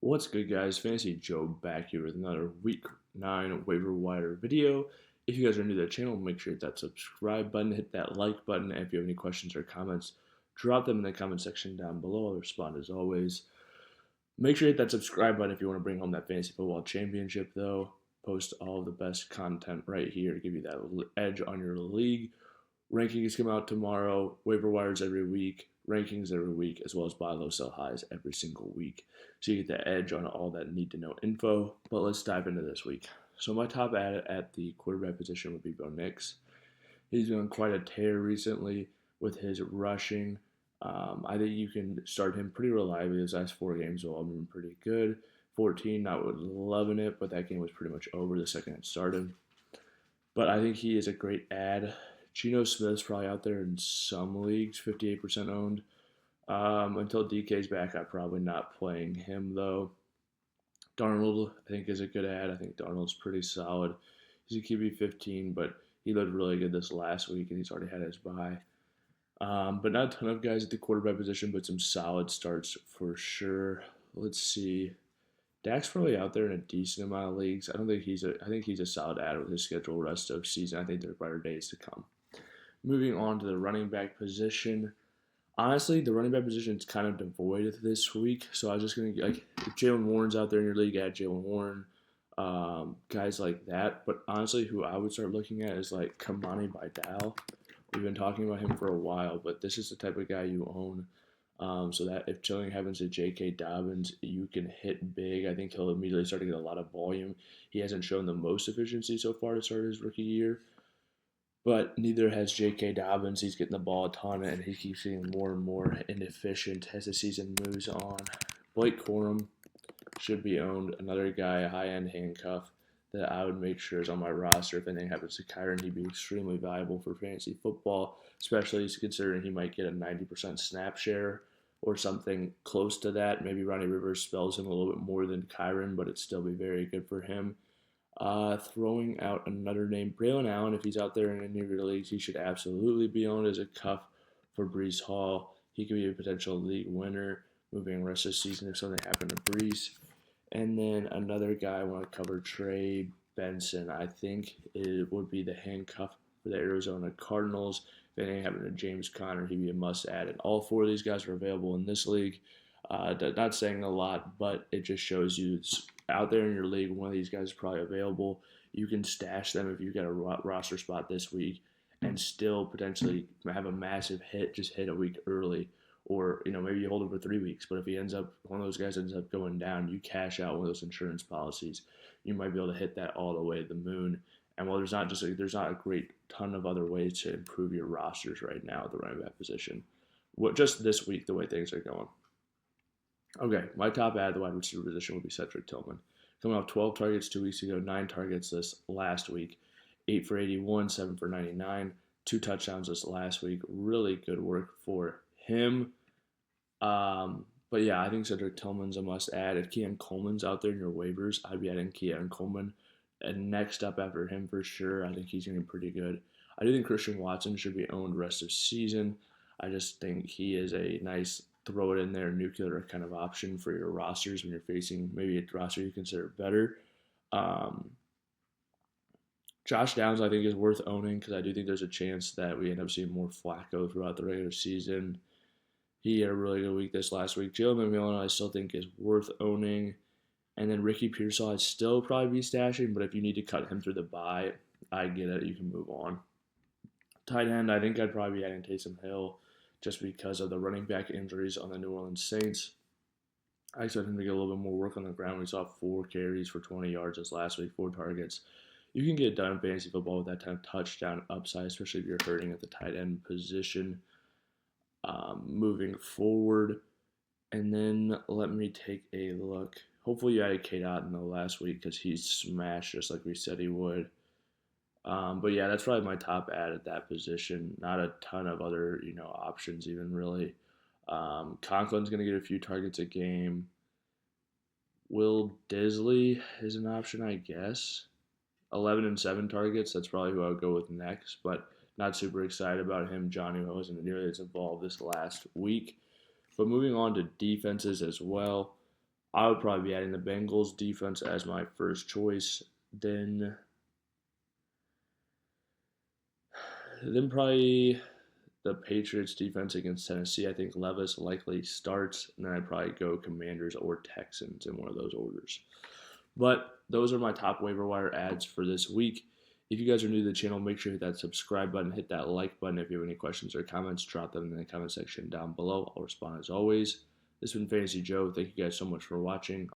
What's good, guys? Fantasy Joe back here with another Week 9 waiver wire video. If you guys are new to the channel, make sure to hit that subscribe button, hit that like button, and if you have any questions or comments, drop them in the comment section down below. I'll respond as always. Make sure to hit that subscribe button if you want to bring home that fantasy football championship, though. Post all the best content right here to give you that edge on your league. Rankings come out tomorrow, waiver wires every week, rankings every week, as well as buy low, sell highs every single week. So you get the edge on all that need to know info. But let's dive into this week. So my top ad at the quarterback position would be Bo Nix. He's been on quite a tear recently with his rushing. I think you can start him pretty reliably. His last 4 games have all been pretty good. 14, not loving it, but that game was pretty much over the second it started. But I think he is a great ad. Geno Smith's probably out there in some leagues, 58% owned. Until DK's back, I'm probably not playing him, though. Darnold, I think, is a good ad. I think Darnold's pretty solid. He's a QB 15, but he looked really good this last week, and he's already had his bye. But not a ton of guys at the quarterback position, but some solid starts for sure. Let's see. Dak's probably out there in a decent amount of leagues. I think he's a solid ad with his schedule rest of season. I think there are better days to come. Moving on to the running back position. Honestly, the running back position is kind of devoid this week. So I was just going to, like, if Jalen Warren's out there in your league, add Jalen Warren, guys like that. But honestly, who I would start looking at is like Kamani Vidal. We've been talking about him for a while, but this is the type of guy you own. So that if something happens to J.K. Dobbins, you can hit big. I think he'll immediately start to get a lot of volume. He hasn't shown the most efficiency so far to start his rookie year, but neither has J.K. Dobbins. He's getting the ball a ton, and he keeps getting more and more inefficient as the season moves on. Blake Corum should be owned. Another guy, a high-end handcuff that I would make sure is on my roster. If anything happens to Kyron, he'd be extremely valuable for fantasy football, especially considering he might get a 90% snap share or something close to that. Maybe Ronnie Rivers spells him a little bit more than Kyron, but it'd still be very good for him. Throwing out another name, Braylon Allen, if he's out there in any of your leagues, he should absolutely be owned as a cuff for Breece Hall. He could be a potential league winner moving the rest of the season if something happened to Breece. And then another guy I want to cover, Trey Benson. I think it would be the handcuff for the Arizona Cardinals. If anything happened to James Conner, he'd be a must-add. And all 4 of these guys are available in this league. Not saying a lot, but it just shows you it's out there in your league. One of these guys is probably available. You can stash them if you get a roster spot this week and still potentially have a massive hit, just hit a week early. Or, maybe you hold him for 3 weeks, but if one of those guys ends up going down, you cash out one of those insurance policies. You might be able to hit that all the way to the moon. And while there's not a great ton of other ways to improve your rosters right now at the running back position. Just this week, the way things are going. Okay, my top ad at the wide receiver position would be Cedric Tillman. Coming off 12 targets 2 weeks ago, 9 targets this last week, 8 for 81, 7 for 99, 2 touchdowns this last week. Really good work for him. But yeah, I think Cedric Tillman's a must add. If Keon Coleman's out there in your waivers, I'd be adding Keon Coleman. And next up after him for sure, I think he's going to be pretty good. I do think Christian Watson should be owned rest of season. I just think he is a nice throw it in there nuclear kind of option for your rosters when you're facing maybe a roster you consider better. Josh Downs, I think, is worth owning because I do think there's a chance that we end up seeing more Flacco throughout the regular season. He had a really good week this last week. Jalen McMillan, I still think, is worth owning. And then Ricky Persall, I'd still probably be stashing, but if you need to cut him through the bye, I get it. You can move on. Tight end, I think I'd probably be adding Taysom Hill just because of the running back injuries on the New Orleans Saints. I expect him to get a little bit more work on the ground. We saw 4 carries for 20 yards this last week, 4 targets. You can get done in fantasy football with that kind of touchdown upside, especially if you're hurting at the tight end position. Moving forward, and then let me take a look. Hopefully you added K-Dot in the last week because he's smashed just like we said he would. But yeah, that's probably my top ad at that position. Not a ton of other, options even really. Conklin's going to get a few targets a game. Will Disley is an option, I guess. 11 and 7 targets. That's probably who I would go with next, but not super excited about him. Johnny wasn't nearly as involved this last week. But moving on to defenses as well. I would probably be adding the Bengals defense as my first choice. Then probably the Patriots defense against Tennessee. I think Levis likely starts, and then I'd probably go Commanders or Texans in one of those orders. But those are my top waiver wire ads for this week. If you guys are new to the channel, make sure to hit that subscribe button, hit that like button. If you have any questions or comments, drop them in the comment section down below. I'll respond as always. This has been Fantasy Joe. Thank you guys so much for watching.